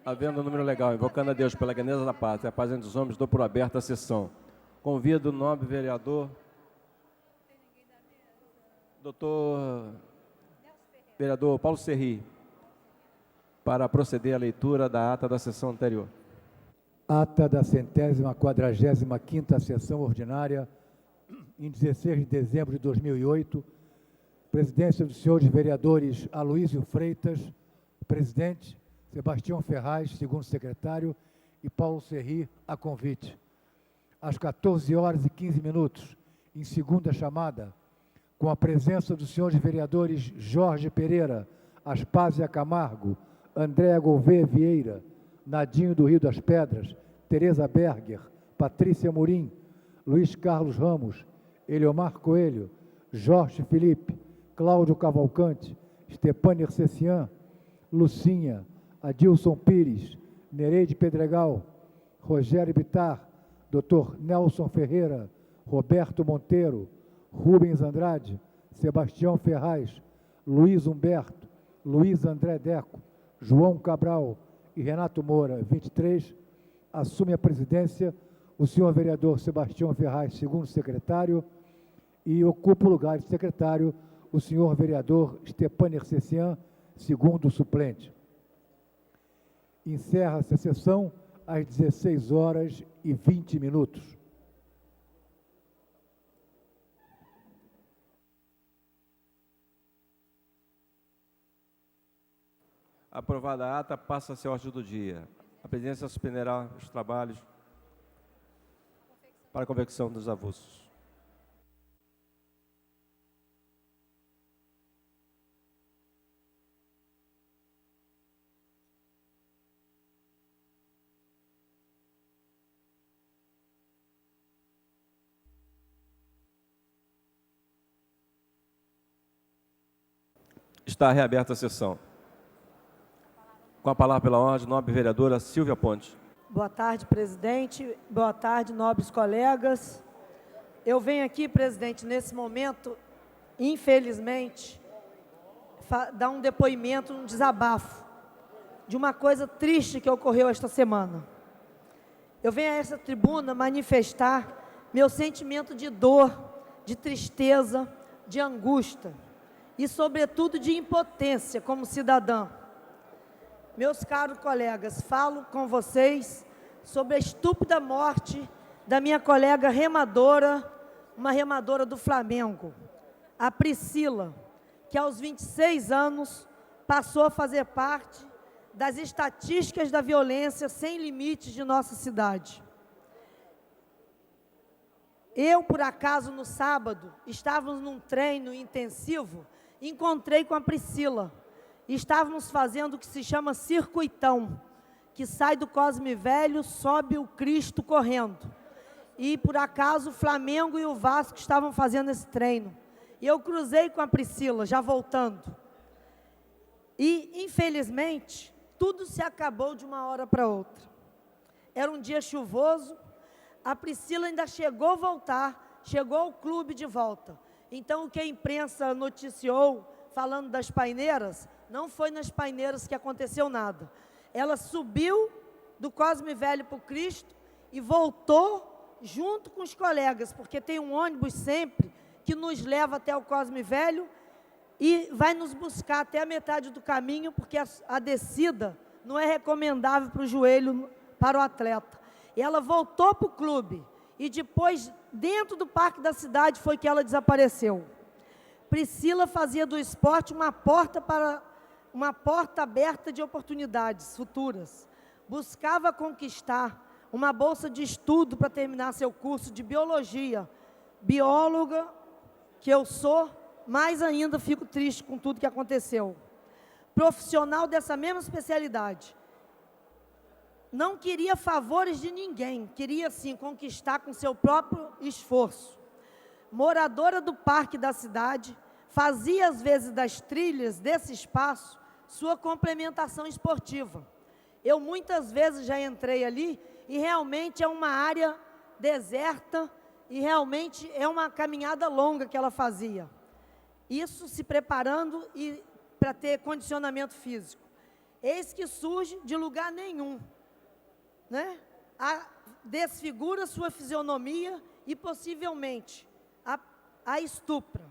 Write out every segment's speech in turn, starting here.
Havendo um número legal, invocando a Deus pela grandeza da paz e a paz entre os homens, dou por aberta a sessão. Convido o nobre vereador, doutor vereador Paulo Serri, para proceder à leitura da ata da sessão anterior. Ata da 145ª sessão ordinária, em 16 de dezembro de 2008, presidência dos senhores vereadores Aloísio Freitas, presidente, Sebastião Ferraz, segundo secretário, e Paulo Serri, a convite. Às 14h15, em segunda chamada, com a presença dos senhores vereadores Jorge Pereira, Aspásia Camargo, Andréa Gouveia Vieira, Nadinho do Rio das Pedras, Tereza Berger, Patrícia Murim, Luiz Carlos Ramos, Eliomar Coelho, Jorge Felipe, Cláudio Cavalcante, Stepane Ercecian, Lucinha, Adilson Pires, Nereide Pedregal, Rogério Bittar, Dr. Nelson Ferreira, Roberto Monteiro, Rubens Andrade, Sebastião Ferraz, Luiz Humberto, Luiz André Deco, João Cabral e Renato Moura, 23, assume a presidência o senhor vereador Sebastião Ferraz, segundo secretário, e ocupa o lugar de secretário o senhor vereador Stepane Ercecian, segundo suplente. Encerra-se a sessão às 16h20. Aprovada a ata, passa-se a ordem do dia. A presidência suspenderá os trabalhos para a convecção dos avulsos. Está reaberta a sessão. Com a palavra pela ordem, nobre vereadora Silvia Ponte. Boa tarde, presidente. Boa tarde, nobres colegas. Eu venho aqui, presidente, nesse momento, infelizmente, dar um depoimento, um desabafo de uma coisa triste que ocorreu esta semana. Eu venho a essa tribuna manifestar meu sentimento de dor, de tristeza, de angústia e, sobretudo, de impotência como cidadã. Meus caros colegas, falo com vocês sobre a estúpida morte da minha colega remadora, uma remadora do Flamengo, a Priscila, que aos 26 anos passou a fazer parte das estatísticas da violência sem limites de nossa cidade. Eu, por acaso, no sábado, estávamos num treino intensivo, encontrei com a Priscila. Estávamos fazendo o que se chama circuitão, que sai do Cosme Velho, sobe o Cristo correndo. E, por acaso, o Flamengo e o Vasco estavam fazendo esse treino. E eu cruzei com a Priscila, já voltando. E, infelizmente, tudo se acabou de uma hora para outra. Era um dia chuvoso, a Priscila ainda chegou a voltar, chegou ao clube de volta. Então, o que a imprensa noticiou, falando das paineiras, não foi nas paineiras que aconteceu nada. Ela subiu do Cosme Velho para o Cristo e voltou junto com os colegas, porque tem um ônibus sempre que nos leva até o Cosme Velho e vai nos buscar até a metade do caminho, porque a descida não é recomendável para o joelho, para o atleta. E ela voltou para o clube e depois, dentro do Parque da Cidade, foi que ela desapareceu. Priscila fazia do esporte uma porta aberta de oportunidades futuras. Buscava conquistar uma bolsa de estudo para terminar seu curso de biologia. Bióloga que eu sou, mais ainda fico triste com tudo que aconteceu. Profissional dessa mesma especialidade. Não queria favores de ninguém, queria sim conquistar com seu próprio esforço. Moradora do Parque da Cidade, fazia às vezes das trilhas desse espaço sua complementação esportiva. Eu muitas vezes já entrei ali e realmente é uma área deserta e realmente é uma caminhada longa que ela fazia. Isso se preparando para ter condicionamento físico. Eis que surge de lugar nenhum, né? Desfigura sua fisionomia e possivelmente a estupra.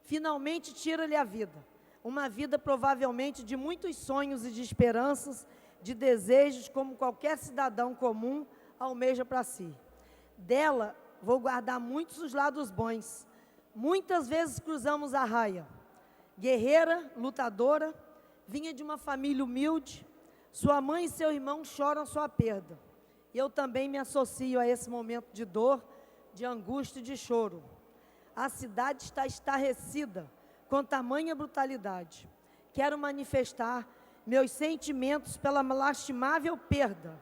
Finalmente tira-lhe a vida. Uma vida provavelmente de muitos sonhos e de esperanças, de desejos, como qualquer cidadão comum almeja para si. Dela, vou guardar muitos os lados bons. Muitas vezes cruzamos a raia. Guerreira, lutadora, vinha de uma família humilde. Sua mãe e seu irmão choram sua perda. Eu também me associo a esse momento de dor, de angústia e de choro. A cidade está estarrecida com tamanha brutalidade. Quero manifestar meus sentimentos pela lastimável perda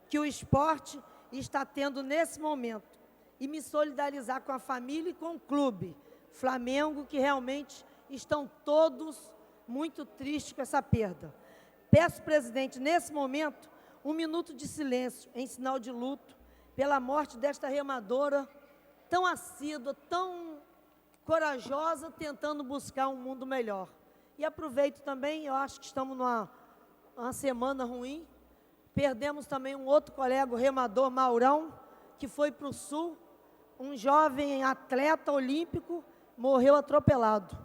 que o esporte está tendo nesse momento e me solidarizar com a família e com o clube Flamengo, que realmente estão todos muito tristes com essa perda. Peço, presidente, nesse momento, 1 minuto de silêncio em sinal de luto pela morte desta remadora tão assídua, tão corajosa, tentando buscar um mundo melhor. E aproveito também, eu acho que estamos numa semana ruim, perdemos também um outro colega, o remador Maurão, que foi para o Sul, um jovem atleta olímpico, morreu atropelado.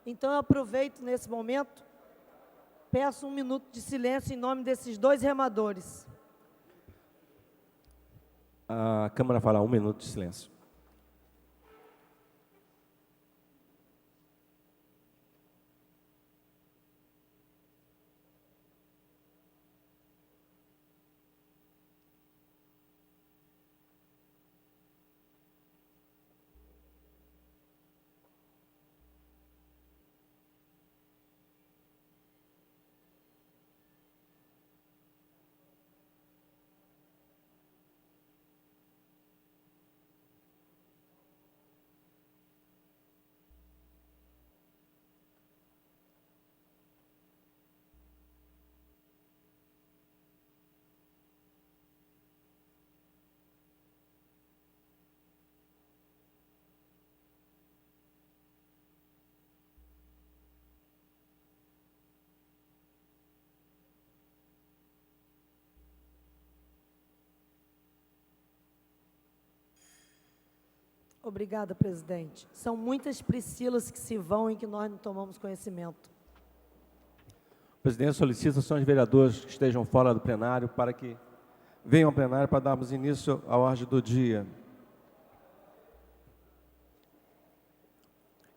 Então eu aproveito nesse momento, peço 1 minuto de silêncio em nome desses 2 remadores. A Câmara fará 1 minuto de silêncio. Obrigada, presidente. São muitas Priscilas que se vão e que nós não tomamos conhecimento. O presidente solicita aos senhores vereadores que estejam fora do plenário para que venham ao plenário para darmos início à ordem do dia.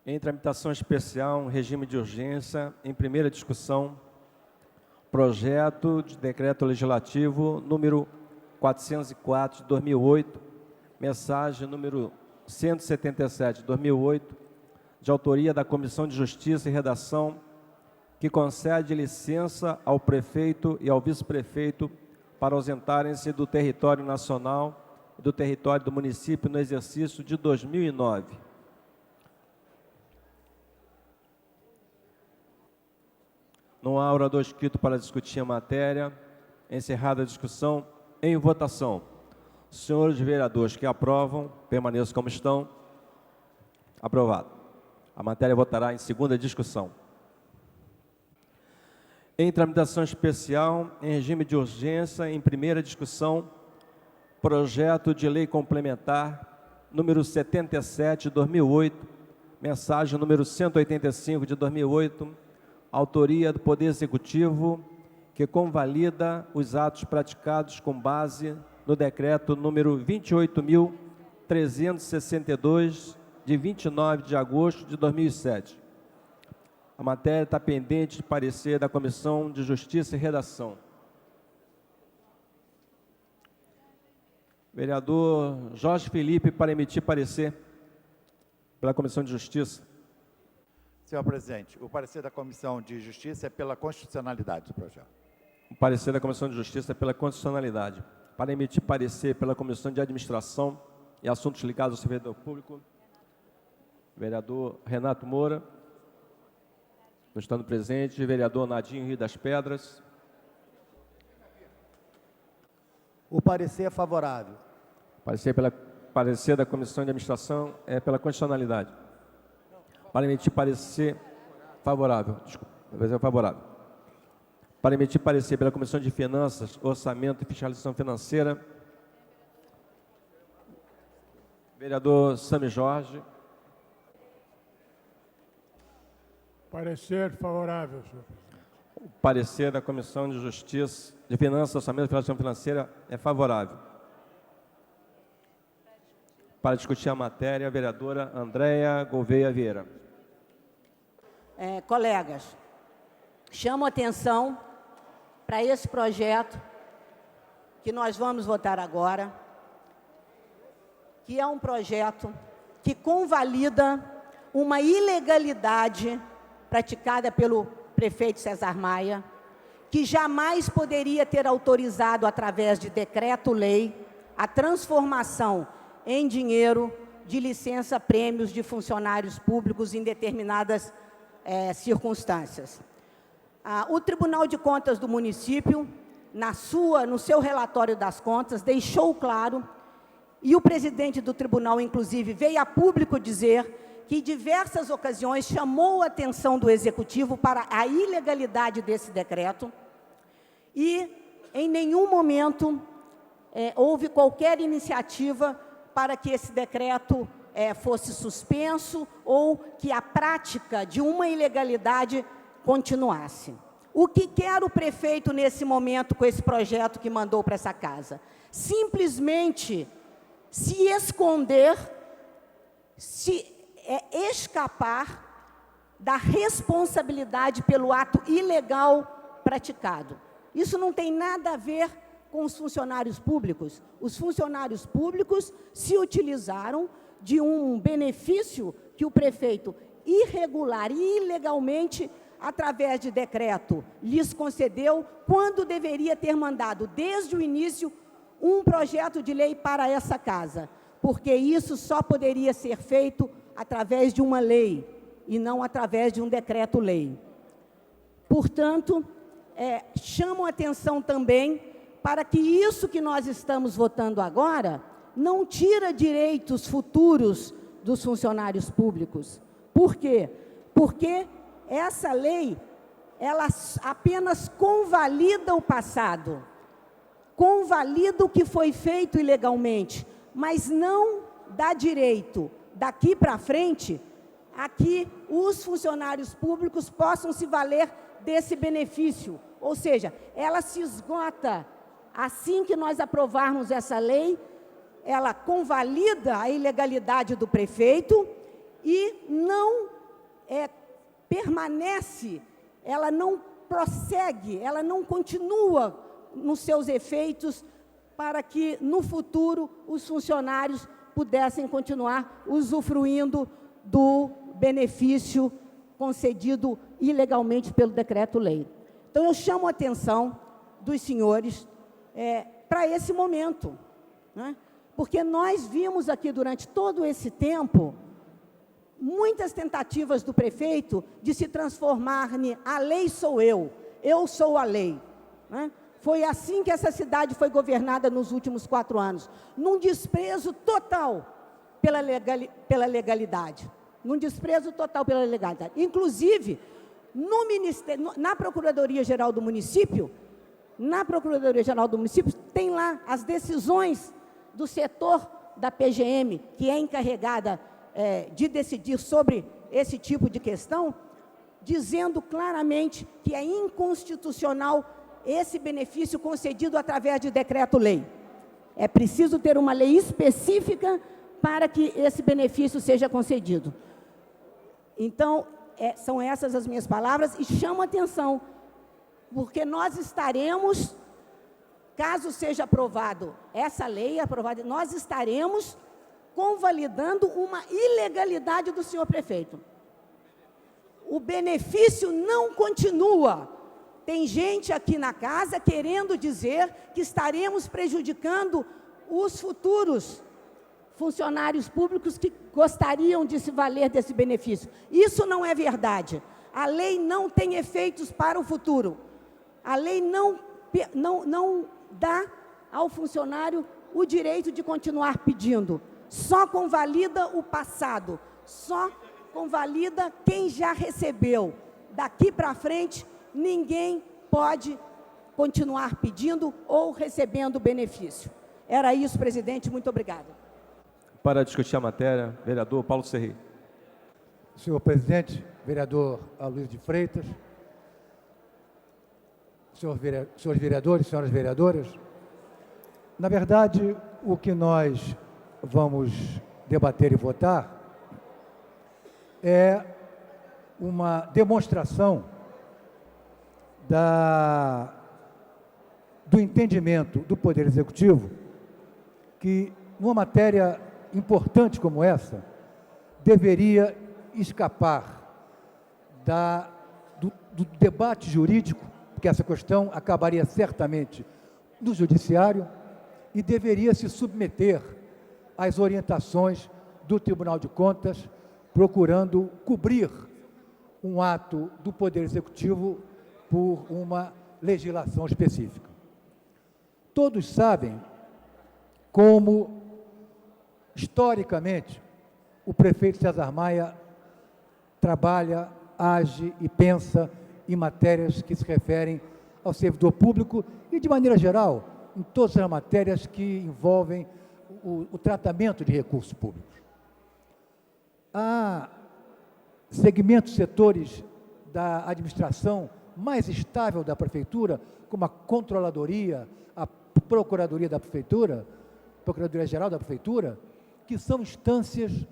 Em tramitação especial, regime de urgência, em primeira discussão, projeto de decreto legislativo número 404 de 2008, mensagem número 177 de 2008, de autoria da Comissão de Justiça e Redação, que concede licença ao prefeito e ao vice-prefeito para ausentarem-se do território nacional e do território do município no exercício de 2009. Não há orador inscrito para discutir a matéria. Encerrada a discussão, em votação. Senhores vereadores que aprovam, permaneçam como estão. Aprovado. A matéria votará em segunda discussão. Em tramitação especial, em regime de urgência, em primeira discussão, projeto de lei complementar número 77 de 2008, mensagem número 185 de 2008, autoria do Poder Executivo, que convalida os atos praticados com base no decreto número 28.362, de 29 de agosto de 2007. A matéria está pendente de parecer da Comissão de Justiça e Redação. Vereador Jorge Felipe, para emitir parecer pela Comissão de Justiça. Senhor presidente, o parecer da Comissão de Justiça é pela constitucionalidade do projeto. O parecer da Comissão de Justiça é pela constitucionalidade. Para emitir parecer pela Comissão de Administração e Assuntos ligados ao servidor público, vereador Renato Moura, não estando presente, vereador Nadinho Rio das Pedras. O parecer é favorável. Parecer da Comissão de Administração é pela constitucionalidade. Para emitir parecer favorável. Desculpa, parecer favorável. Para emitir parecer pela Comissão de Finanças, Orçamento e Fiscalização Financeira, vereador Sami Jorge. Parecer favorável, senhor presidente. O parecer da Comissão de Justiça, de Finanças, Orçamento e Fiscalização Financeira é favorável. Para discutir a matéria, a vereadora Andréia Gouveia Vieira. Colegas, chamo a atenção para esse projeto que nós vamos votar agora, que é um projeto que convalida uma ilegalidade praticada pelo prefeito César Maia, que jamais poderia ter autorizado, através de decreto-lei, a transformação em dinheiro de licença-prêmios de funcionários públicos em determinadas circunstâncias. O Tribunal de Contas do município, no seu relatório das contas, deixou claro, e o presidente do tribunal, inclusive, veio a público dizer que, em diversas ocasiões, chamou a atenção do Executivo para a ilegalidade desse decreto e, em nenhum momento, houve qualquer iniciativa para que esse decreto fosse suspenso ou que a prática de uma ilegalidade continuasse. O que quer o prefeito nesse momento com esse projeto que mandou para essa casa? Simplesmente se esconder, escapar da responsabilidade pelo ato ilegal praticado. Isso não tem nada a ver com os funcionários públicos. Os funcionários públicos se utilizaram de um benefício que o prefeito, irregular e ilegalmente, através de decreto, lhes concedeu, quando deveria ter mandado, desde o início, um projeto de lei para essa casa, porque isso só poderia ser feito através de uma lei, e não através de um decreto-lei. Portanto, chamo a atenção também para que isso que nós estamos votando agora não tira direitos futuros dos funcionários públicos. Por quê? Porque essa lei, ela apenas convalida o passado, convalida o que foi feito ilegalmente, mas não dá direito, daqui para frente, a que os funcionários públicos possam se valer desse benefício. Ou seja, ela se esgota assim que nós aprovarmos essa lei, ela convalida a ilegalidade do prefeito e não permanece, ela não prossegue, ela não continua nos seus efeitos para que, no futuro, os funcionários pudessem continuar usufruindo do benefício concedido ilegalmente pelo decreto-lei. Então, eu chamo a atenção dos senhores para esse momento, né? Porque nós vimos aqui, durante todo esse tempo, muitas tentativas do prefeito de se transformar em a lei sou eu sou a lei, né? Foi assim que essa cidade foi governada nos últimos 4 anos, num desprezo total pela legalidade, num desprezo total pela legalidade. Inclusive, na Procuradoria-Geral do Município, tem lá as decisões do setor da PGM, que é encarregada de decidir sobre esse tipo de questão, dizendo claramente que é inconstitucional esse benefício concedido através de decreto-lei. É preciso ter uma lei específica para que esse benefício seja concedido. Então, são essas as minhas palavras, e chamo a atenção, porque nós estaremos, caso seja aprovado essa lei, nós estaremos convalidando uma ilegalidade do senhor prefeito. O benefício não continua. Tem gente aqui na casa querendo dizer que estaremos prejudicando os futuros funcionários públicos que gostariam de se valer desse benefício. Isso não é verdade. A lei não tem efeitos para o futuro. A lei não dá ao funcionário o direito de continuar pedindo. Só convalida o passado, só convalida quem já recebeu. Daqui para frente, ninguém pode continuar pedindo ou recebendo benefício. Era isso, presidente. Muito obrigada. Para discutir a matéria, vereador Paulo Serri. Senhor presidente, vereador Aloysio de Freitas, senhores vereadores, senhoras vereadoras, na verdade, o que nós vamos debater e votar é uma demonstração do entendimento do Poder Executivo que, numa matéria importante como essa, deveria escapar do debate jurídico, porque essa questão acabaria certamente no Judiciário, e deveria se submeter às orientações do Tribunal de Contas, procurando cobrir um ato do Poder Executivo por uma legislação específica. Todos sabem como, historicamente, o prefeito César Maia trabalha, age e pensa em matérias que se referem ao servidor público e, de maneira geral, em todas as matérias que envolvem o tratamento de recursos públicos. Há segmentos, setores da administração mais estável da prefeitura, como a controladoria, a procuradoria da prefeitura, procuradoria-geral da prefeitura, que são instâncias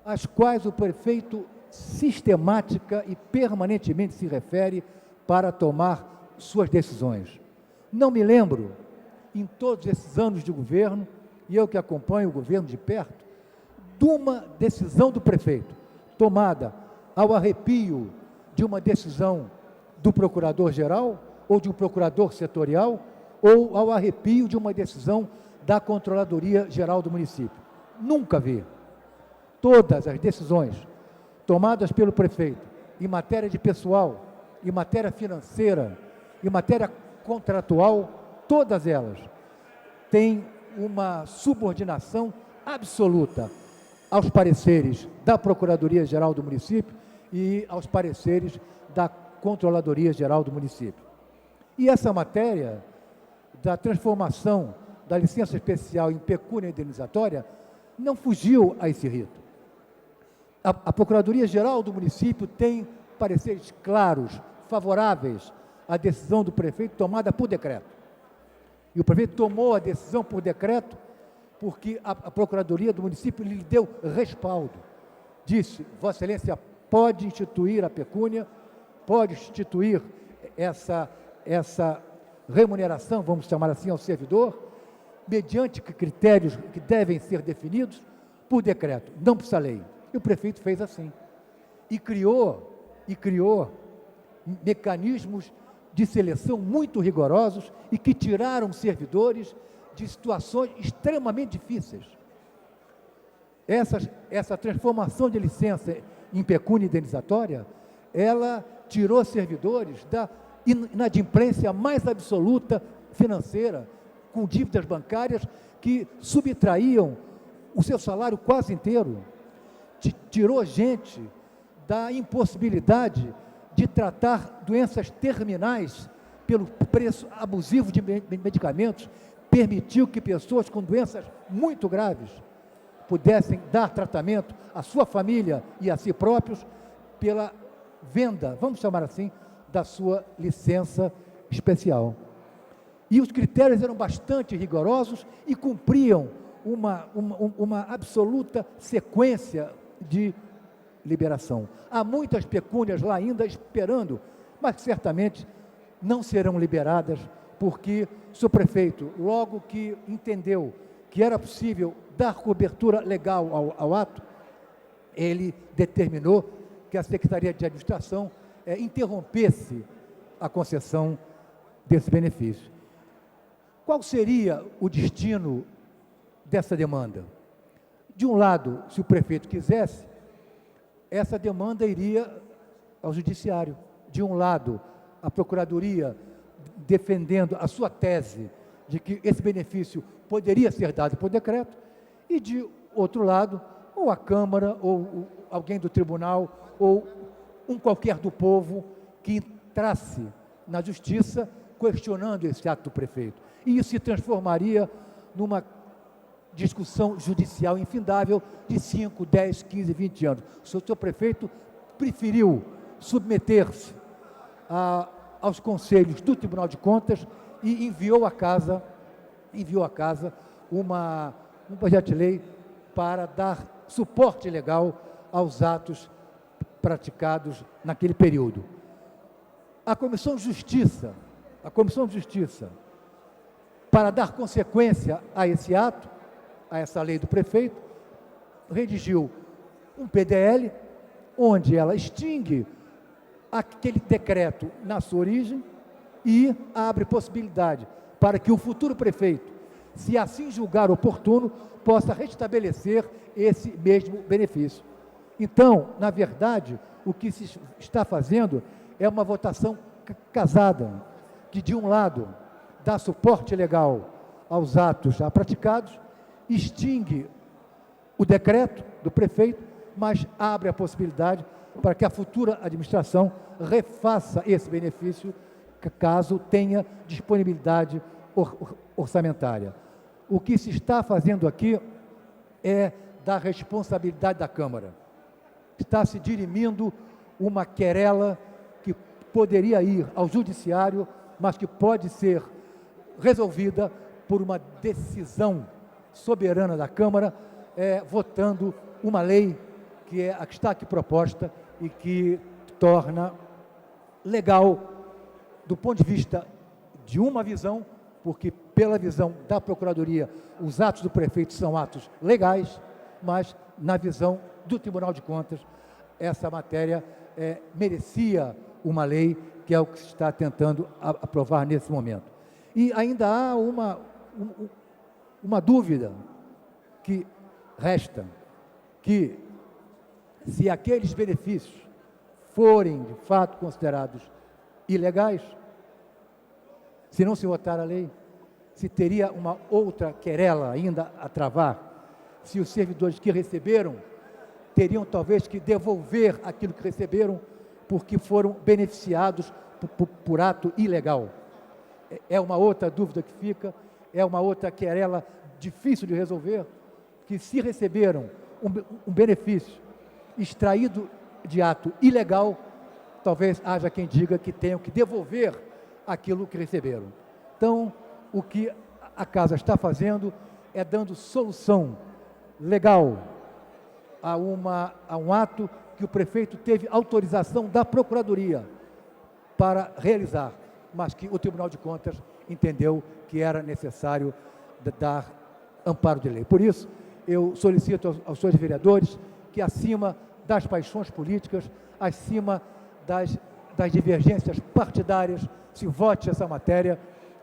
às quais o prefeito sistemática e permanentemente se refere para tomar suas decisões. Não me lembro, em todos esses anos de governo, e eu que acompanho o governo de perto, de uma decisão do prefeito, tomada ao arrepio de uma decisão do procurador-geral, ou de um procurador setorial, ou ao arrepio de uma decisão da Controladoria-Geral do município. Nunca vi. Todas as decisões tomadas pelo prefeito em matéria de pessoal, em matéria financeira, em matéria contratual, todas elas têm uma subordinação absoluta aos pareceres da Procuradoria-Geral do município e aos pareceres da Controladoria-Geral do município. E essa matéria da transformação da licença especial em pecúnia indenizatória não fugiu a esse rito. A Procuradoria-Geral do município tem pareceres claros, favoráveis à decisão do prefeito tomada por decreto. E o prefeito tomou a decisão por decreto porque a Procuradoria do município lhe deu respaldo. Disse, Vossa Excelência pode instituir a pecúnia, pode instituir essa remuneração, vamos chamar assim, ao servidor, mediante critérios que devem ser definidos por decreto, não precisa lei. E o prefeito fez assim. E criou mecanismos de seleção muito rigorosos e que tiraram servidores de situações extremamente difíceis. Essa transformação de licença em pecúnia indenizatória, ela tirou servidores da inadimplência mais absoluta financeira, com dívidas bancárias que subtraíam o seu salário quase inteiro. Tirou gente da impossibilidade de tratar doenças terminais pelo preço abusivo de medicamentos, permitiu que pessoas com doenças muito graves pudessem dar tratamento à sua família e a si próprios pela venda, vamos chamar assim, da sua licença especial. E os critérios eram bastante rigorosos e cumpriam uma absoluta sequência de liberação. Há muitas pecúnias lá ainda esperando, mas certamente não serão liberadas, porque o senhor prefeito, logo que entendeu que era possível dar cobertura legal ao ato, ele determinou que a Secretaria de Administração interrompesse a concessão desse benefício. Qual seria o destino dessa demanda? De um lado, se o prefeito quisesse, essa demanda iria ao Judiciário. De um lado, a Procuradoria defendendo a sua tese de que esse benefício poderia ser dado por decreto, e de outro lado, ou a Câmara, ou alguém do Tribunal, ou um qualquer do povo que entrasse na Justiça, questionando esse ato do prefeito. E isso se transformaria numa discussão judicial infindável de 5, 10, 15, 20 anos. O senhor prefeito preferiu submeter-se aos conselhos do Tribunal de Contas e enviou à casa um projeto de lei para dar suporte legal aos atos praticados naquele período. A Comissão de Justiça, para dar consequência a esse ato, a essa lei do prefeito, redigiu um PDL, onde ela extingue aquele decreto na sua origem e abre possibilidade para que o futuro prefeito, se assim julgar oportuno, possa restabelecer esse mesmo benefício. Então, na verdade, o que se está fazendo é uma votação casada, que de um lado dá suporte legal aos atos já praticados, extingue o decreto do prefeito, mas abre a possibilidade para que a futura administração refaça esse benefício, caso tenha disponibilidade orçamentária. O que se está fazendo aqui é da responsabilidade da Câmara. Está se dirimindo uma querela que poderia ir ao Judiciário, mas que pode ser resolvida por uma decisão soberana da Câmara, votando uma lei que é a que está aqui proposta e que torna legal, do ponto de vista de uma visão, porque pela visão da Procuradoria, os atos do prefeito são atos legais, mas na visão do Tribunal de Contas, essa matéria merecia uma lei, que é o que se está tentando aprovar nesse momento. E ainda há uma dúvida que resta, que se aqueles benefícios forem de fato considerados ilegais, se não se votar a lei, se teria uma outra querela ainda a travar, se os servidores que receberam teriam talvez que devolver aquilo que receberam porque foram beneficiados por ato ilegal. É uma outra dúvida que fica, é uma outra querela difícil de resolver, que se receberam um benefício extraído de ato ilegal, talvez haja quem diga que tenham que devolver aquilo que receberam. Então, o que a Casa está fazendo é dando solução legal a um ato que o prefeito teve autorização da Procuradoria para realizar, mas que o Tribunal de Contas entendeu que era necessário dar amparo de lei. Por isso, eu solicito aos senhores vereadores que, acima das paixões políticas, acima das divergências partidárias, se vote essa matéria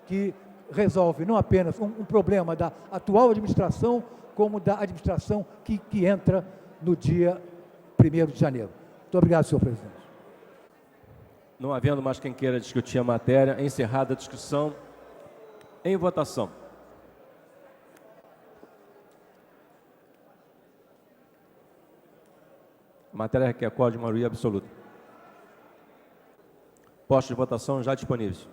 que resolve não apenas um problema da atual administração, como da administração que entra no dia 1º de janeiro. Muito obrigado, senhor presidente. Não havendo mais quem queira discutir a matéria, encerrada a discussão, em votação. A matéria requer quórum de maioria absoluta. Postos de votação já disponíveis.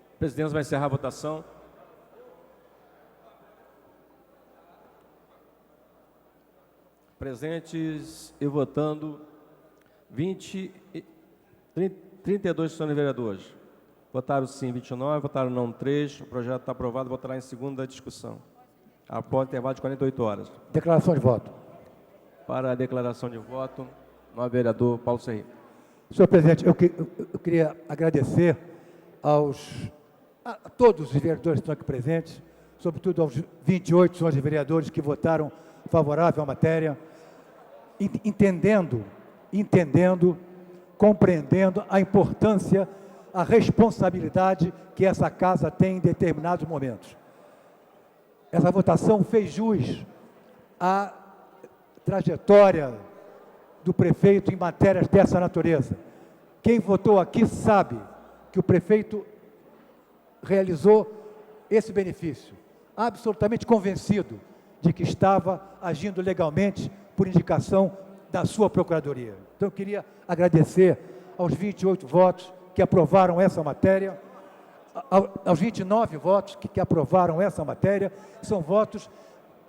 A presidência vai encerrar a votação. Presentes e votando 32 senhores vereadores. Votaram sim 29, votaram não 3. O projeto está aprovado, votará em segunda discussão. Após intervalo de 48 horas. Declaração de voto. Para a declaração de voto, o vereador Paulo Serri. Senhor presidente, eu queria agradecer a todos os vereadores que estão aqui presentes, sobretudo aos 28 senhores vereadores que votaram favorável à matéria, entendendo, compreendendo a importância, a responsabilidade que essa casa tem em determinados momentos. Essa votação fez jus à trajetória do prefeito em matérias dessa natureza. Quem votou aqui sabe que o prefeito realizou esse benefício, absolutamente convencido de que estava agindo legalmente por indicação da sua procuradoria. Então, eu queria agradecer aos 28 votos que aprovaram essa matéria, aos 29 votos que aprovaram essa matéria. São votos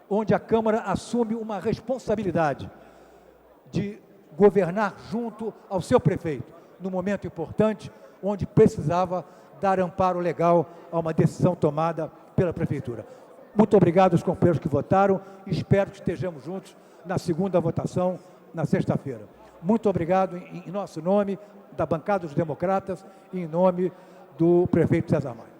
onde a Câmara assume uma responsabilidade de governar junto ao seu prefeito, num momento importante, onde precisava dar amparo legal a uma decisão tomada pela Prefeitura. Muito obrigado aos companheiros que votaram e espero que estejamos juntos na segunda votação, na sexta-feira. Muito obrigado em nosso nome, da bancada dos democratas, e em nome do prefeito César Maia.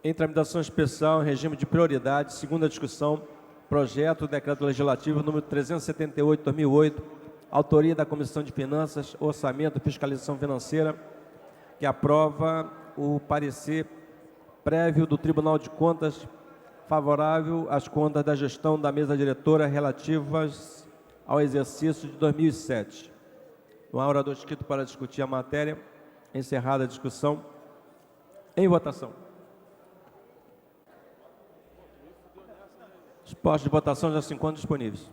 Em tramitação especial, em regime de prioridade, segunda discussão, projeto do decreto legislativo número 378/2008, autoria da Comissão de Finanças, Orçamento e Fiscalização Financeira, que aprova o parecer prévio do Tribunal de Contas favorável às contas da gestão da mesa diretora relativas ao exercício de 2007. Não há orador inscrito para discutir a matéria. Encerrada a discussão. Em votação. Os postos de votação já se encontram disponíveis.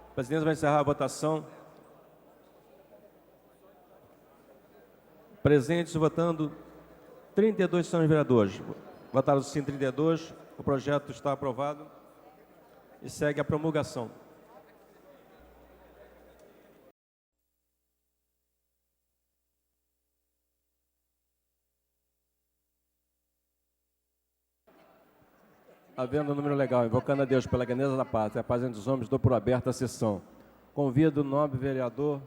A presidência vai encerrar a votação. Presentes votando 32 senhores vereadores. Votaram sim 32. O projeto está aprovado e segue a promulgação. Havendo um número legal, invocando a Deus pela grandeza da pátria, a paz entre os homens, dou por aberta a sessão. Convido o nobre vereador,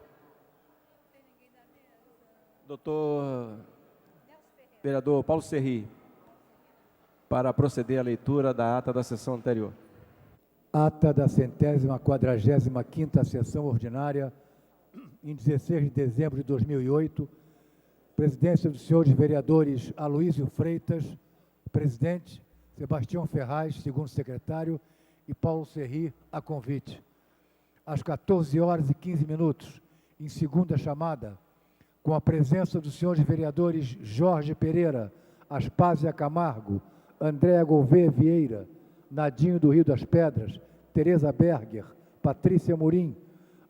vereador Paulo Serri, para proceder à leitura da ata da sessão anterior. Ata da 145ª sessão ordinária, em 16 de dezembro de 2008, presidência dos senhores vereadores Aloísio Freitas, presidente, Sebastião Ferraz, segundo secretário, e Paulo Serri, a convite. Às 14h15, em segunda chamada, com a presença dos senhores vereadores Jorge Pereira, Aspásia Camargo, Andréa Gouveia Vieira, Nadinho do Rio das Pedras, Tereza Berger, Patrícia Murim,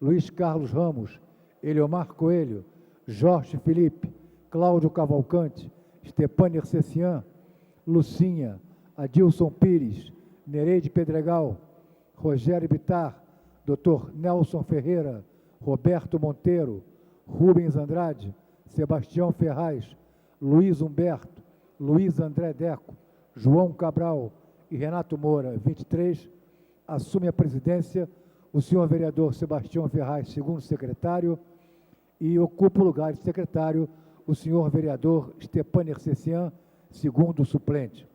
Luiz Carlos Ramos, Eliomar Coelho, Jorge Felipe, Cláudio Cavalcante, Stepânia Cessian, Lucinha, Adilson Pires, Nereide Pedregal, Rogério Bittar, Dr. Nelson Ferreira, Roberto Monteiro, Rubens Andrade, Sebastião Ferraz, Luiz Humberto, Luiz André Deco, João Cabral e Renato Moura, 23, assume a presidência o senhor vereador Sebastião Ferraz, segundo secretário, e ocupa o lugar de secretário o senhor vereador Stepan Ercecian, segundo suplente.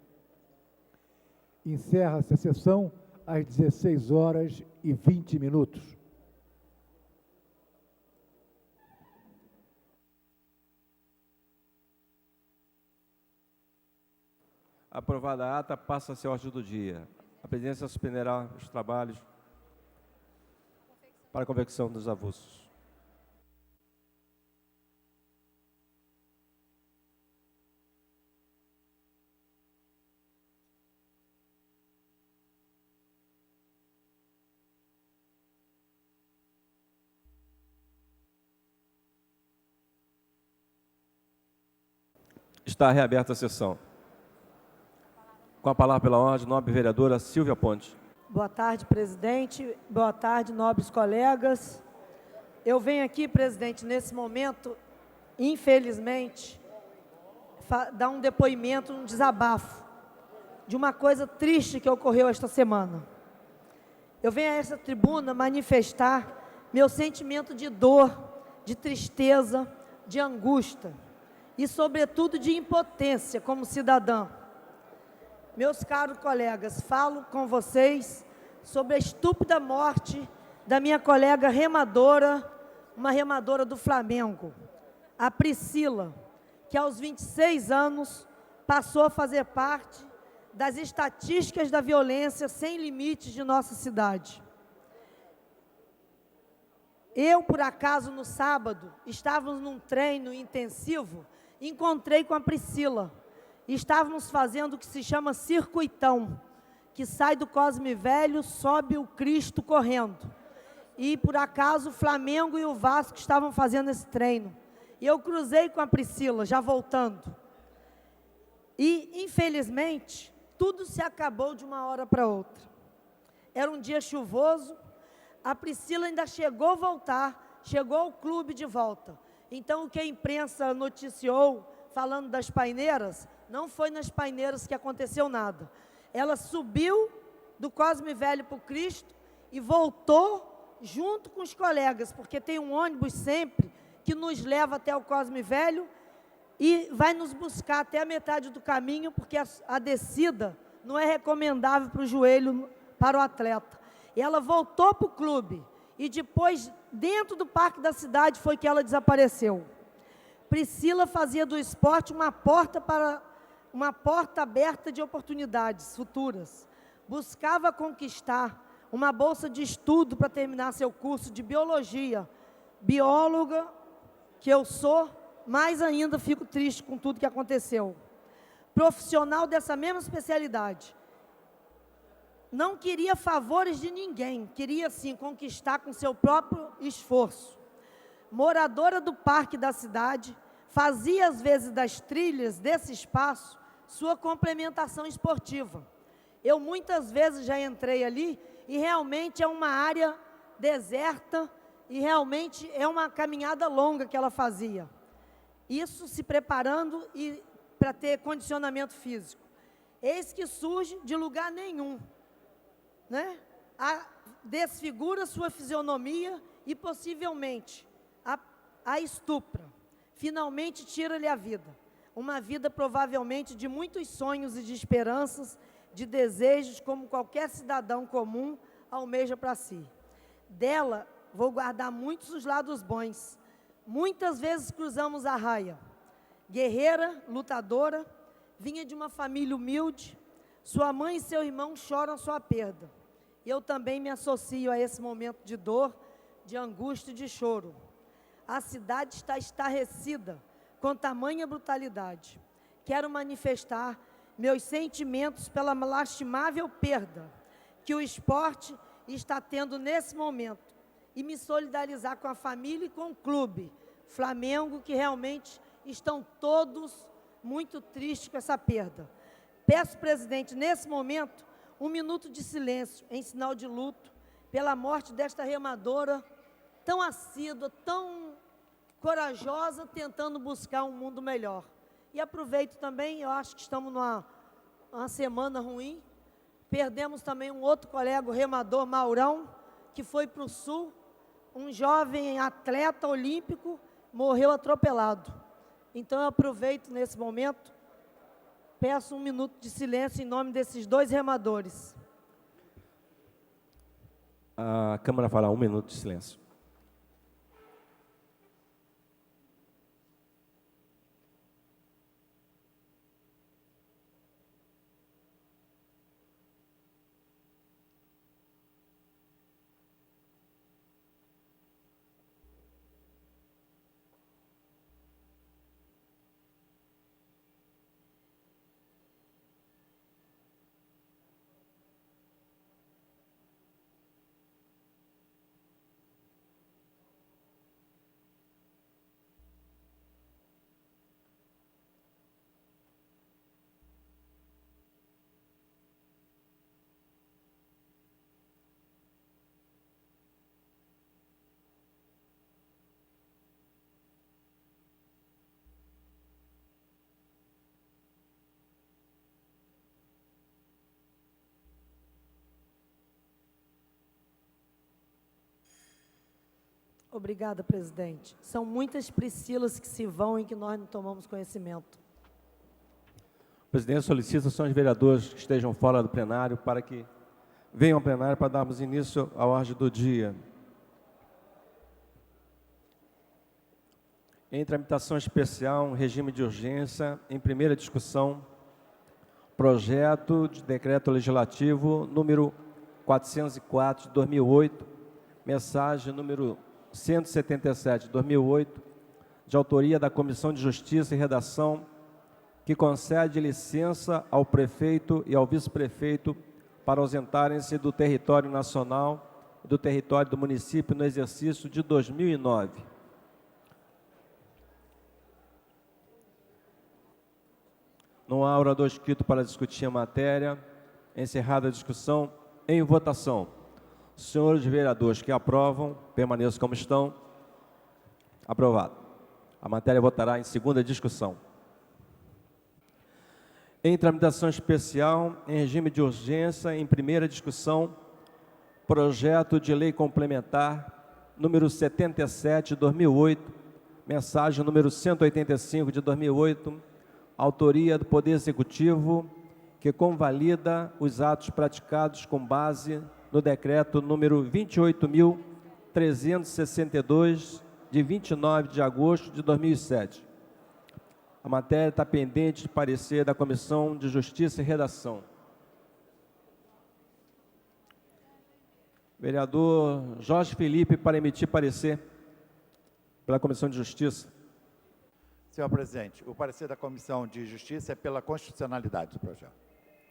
Encerra-se a sessão às 16h20. Aprovada a ata, passa-se a ordem do dia. A presidência suspenderá os trabalhos para a convecção dos avulsos. Está reaberta a sessão. Com a palavra pela ordem, nobre vereadora Silvia Ponte. Boa tarde, presidente. Boa tarde, nobres colegas. Eu venho aqui, presidente, nesse momento, infelizmente, dar um depoimento, um desabafo de uma coisa triste que ocorreu esta semana. Eu venho a essa tribuna manifestar meu sentimento de dor, de tristeza, de angústia e, sobretudo, de impotência como cidadã. Meus caros colegas, falo com vocês sobre a estúpida morte da minha colega remadora, uma remadora do Flamengo, a Priscila, que aos 26 anos passou a fazer parte das estatísticas da violência sem limites de nossa cidade. Eu, por acaso, no sábado, estávamos num treino intensivo, encontrei com a Priscila. Estávamos fazendo o que se chama circuitão, que sai do Cosme Velho, sobe o Cristo correndo. E, por acaso, o Flamengo e o Vasco estavam fazendo esse treino. E eu cruzei com a Priscila, já voltando. E, infelizmente, tudo se acabou de uma hora para outra. Era um dia chuvoso, a Priscila ainda chegou a voltar, chegou ao clube de volta. Então, o que a imprensa noticiou, falando das paineiras, não foi nas paineiras que aconteceu nada. Ela subiu do Cosme Velho para o Cristo e voltou junto com os colegas, porque tem um ônibus sempre que nos leva até o Cosme Velho e vai nos buscar até a metade do caminho, porque a descida não é recomendável para o joelho, para o atleta. E ela voltou para o clube e depois, dentro do Parque da Cidade, foi que ela desapareceu. Priscila fazia do esporte uma porta aberta de oportunidades futuras. Buscava conquistar uma bolsa de estudo para terminar seu curso de biologia. Bióloga, que eu sou, mais ainda fico triste com tudo que aconteceu. Profissional dessa mesma especialidade. Não queria favores de ninguém, queria sim conquistar com seu próprio esforço. Moradora do Parque da Cidade, fazia às vezes das trilhas desse espaço sua complementação esportiva. Eu muitas vezes já entrei ali e realmente é uma área deserta e realmente é uma caminhada longa que ela fazia. Isso se preparando e para ter condicionamento físico. Eis que surge de lugar nenhum, né? Desfigura sua fisionomia e possivelmente a estupra. Finalmente tira-lhe a vida. Uma vida provavelmente de muitos sonhos e de esperanças, de desejos, como qualquer cidadão comum almeja para si. Dela, vou guardar muitos os lados bons. Muitas vezes cruzamos a raia. Guerreira, lutadora, vinha de uma família humilde. Sua mãe e seu irmão choram sua perda. E eu também me associo a esse momento de dor, de angústia e de choro. A cidade está estarrecida com tamanha brutalidade. Quero manifestar meus sentimentos pela lastimável perda que o esporte está tendo nesse momento e me solidarizar com a família e com o clube Flamengo, que realmente estão todos muito tristes com essa perda. Peço, presidente, nesse momento, 1 minuto de silêncio em sinal de luto pela morte desta remadora tão assídua, tão corajosa, tentando buscar um mundo melhor. E aproveito também, eu acho que estamos uma semana ruim. Perdemos também um outro colega, o remador Maurão, que foi para o Sul, um jovem atleta olímpico, morreu atropelado. Então, eu aproveito nesse momento, peço 1 minuto de silêncio em nome desses 2 remadores. A Câmara fará 1 minuto de silêncio. Obrigada, presidente. São muitas Priscilas que se vão e que nós não tomamos conhecimento. O presidente solicita aos senhores vereadores que estejam fora do plenário para que venham ao plenário para darmos início à ordem do dia. Em tramitação especial, regime de urgência, em primeira discussão, projeto de decreto legislativo número 404 de 2008, mensagem número 177 de 2008, de autoria da Comissão de Justiça e Redação, que concede licença ao prefeito e ao vice-prefeito para ausentarem-se do território nacional e do território do município no exercício de 2009. Não há orador escrito para discutir a matéria. Encerrada a discussão, em votação. Senhores vereadores que aprovam, permaneçam como estão. Aprovado. A matéria votará em segunda discussão. Em tramitação especial, em regime de urgência, em primeira discussão, projeto de lei complementar número 77 de 2008, mensagem número 185 de 2008, autoria do Poder Executivo, que convalida os atos praticados com base no decreto número 28.362, de 29 de agosto de 2007. A matéria está pendente de parecer da Comissão de Justiça e Redação. Vereador Jorge Felipe, para emitir parecer pela Comissão de Justiça. Senhor presidente, o parecer da Comissão de Justiça é pela constitucionalidade do projeto.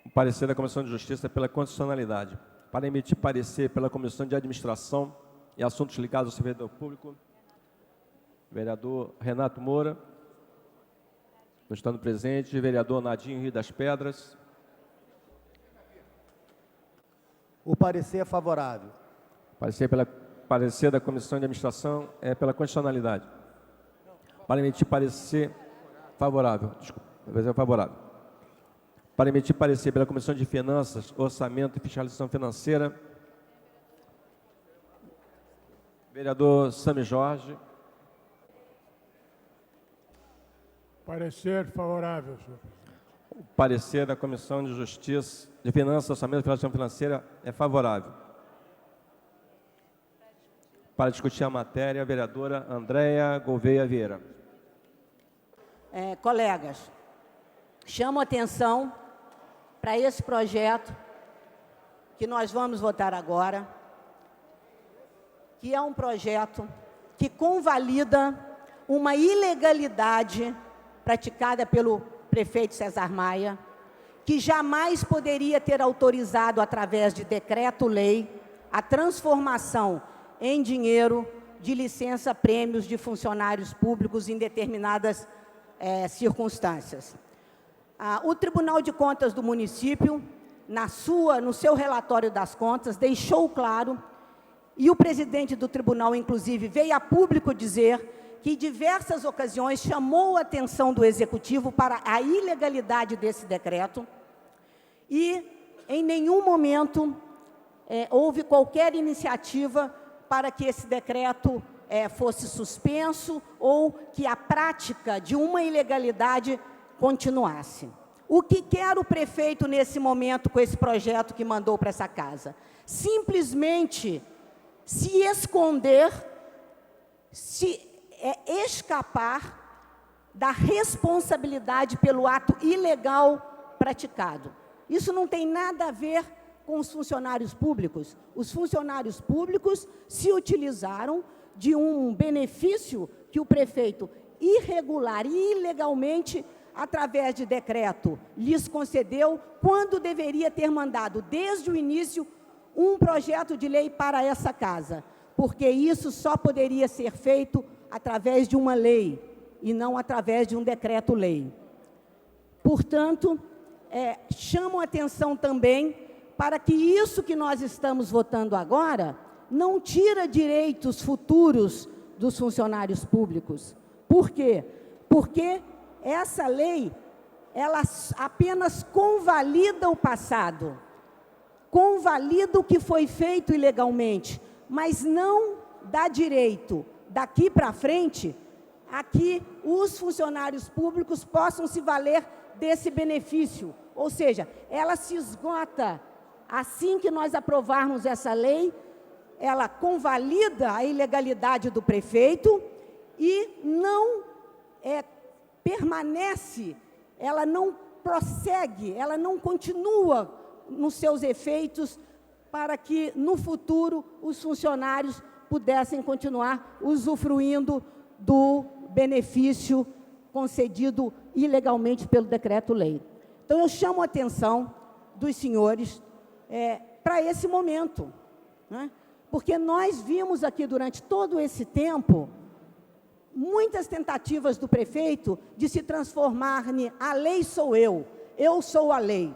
O parecer da Comissão de Justiça é pela constitucionalidade. Para emitir parecer pela Comissão de Administração e Assuntos Ligados ao Servidor Público, vereador Renato Moura, não estando presente, vereador Nadinho Rio das Pedras. O parecer é favorável. Parecer da Comissão de Administração é pela constitucionalidade. Para emitir parecer favorável. Desculpa, parecer favorável. Para emitir parecer pela Comissão de Finanças, Orçamento e Fiscalização Financeira, vereador Sami Jorge. Parecer favorável, senhor presidente. O parecer da Comissão de Justiça, de Finanças, Orçamento e Fiscalização Financeira é favorável. Para discutir a matéria, a vereadora Andréia Gouveia Vieira. Colegas, chamo a atenção para esse projeto que nós vamos votar agora, que é um projeto que convalida uma ilegalidade praticada pelo prefeito César Maia, que jamais poderia ter autorizado, através de decreto-lei, a transformação em dinheiro de licença-prêmios de funcionários públicos em determinadas circunstâncias. O Tribunal de Contas do município, no seu relatório das contas, deixou claro, e o presidente do tribunal, inclusive, veio a público dizer que, em diversas ocasiões, chamou a atenção do Executivo para a ilegalidade desse decreto, e em nenhum momento houve qualquer iniciativa para que esse decreto fosse suspenso ou que a prática de uma ilegalidade continuasse. O que quer o prefeito nesse momento com esse projeto que mandou para essa casa? Simplesmente se esconder, escapar da responsabilidade pelo ato ilegal praticado. Isso não tem nada a ver com os funcionários públicos. Os funcionários públicos se utilizaram de um benefício que o prefeito irregular e ilegalmente, através de decreto, lhes concedeu, quando deveria ter mandado, desde o início, um projeto de lei para essa casa, porque isso só poderia ser feito através de uma lei, e não através de um decreto-lei. Portanto, chamo a atenção também para que isso que nós estamos votando agora não tira direitos futuros dos funcionários públicos. Por quê? Porque essa lei, ela apenas convalida o passado, convalida o que foi feito ilegalmente, mas não dá direito, daqui para frente, a que os funcionários públicos possam se valer desse benefício. Ou seja, ela se esgota. Assim que nós aprovarmos essa lei, ela convalida a ilegalidade do prefeito e não permanece, ela não prossegue, ela não continua nos seus efeitos para que, no futuro, os funcionários pudessem continuar usufruindo do benefício concedido ilegalmente pelo decreto-lei. Então, eu chamo a atenção dos senhores para esse momento, né? Porque nós vimos aqui, durante todo esse tempo, muitas tentativas do prefeito de se transformar em a lei sou eu sou a lei,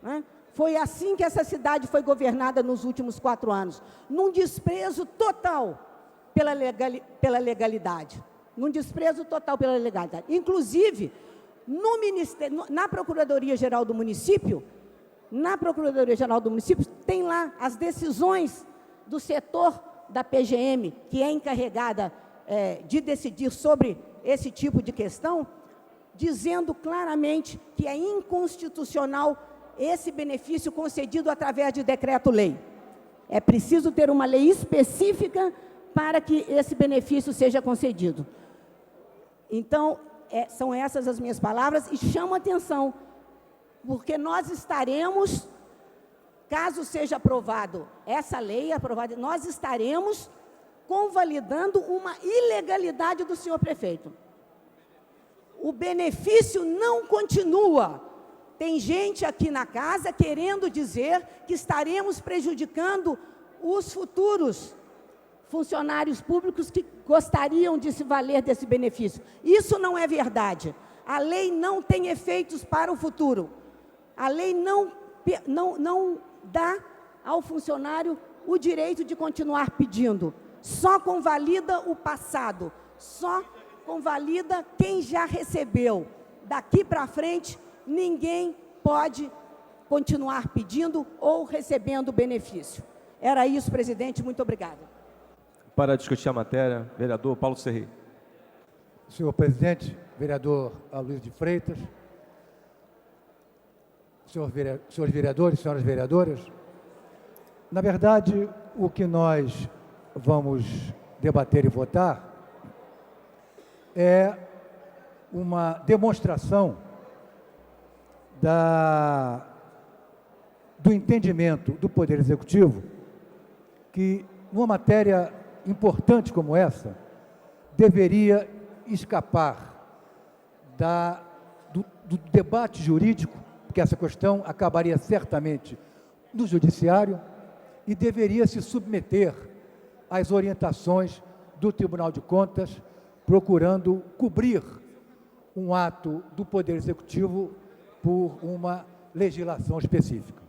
né? Foi assim que essa cidade foi governada nos últimos 4 anos, num desprezo total pela legalidade. Num desprezo total pela legalidade. Inclusive, na Procuradoria-Geral do Município, tem lá as decisões do setor da PGM, que é encarregada de decidir sobre esse tipo de questão, dizendo claramente que é inconstitucional esse benefício concedido através de decreto-lei. É preciso ter uma lei específica para que esse benefício seja concedido. Então, são essas as minhas palavras, e chamo a atenção, porque nós estaremos, caso seja aprovado essa lei, nós estaremos convalidando uma ilegalidade do senhor prefeito. O benefício não continua. Tem gente aqui na casa querendo dizer que estaremos prejudicando os futuros funcionários públicos que gostariam de se valer desse benefício. Isso não é verdade. A lei não tem efeitos para o futuro. A lei não dá ao funcionário o direito de continuar pedindo. Só convalida o passado, só convalida quem já recebeu. Daqui para frente, ninguém pode continuar pedindo ou recebendo benefício. Era isso, presidente. Muito obrigada. Para discutir a matéria, vereador Paulo Serri. Senhor presidente, vereador Aloysio de Freitas, senhores vereadores, senhoras vereadoras, na verdade, o que nós vamos debater e votar é uma demonstração do entendimento do Poder Executivo que, numa matéria importante como essa, deveria escapar do debate jurídico, porque essa questão acabaria certamente no judiciário, e deveria se submeter às orientações do Tribunal de Contas, procurando cobrir um ato do Poder Executivo por uma legislação específica.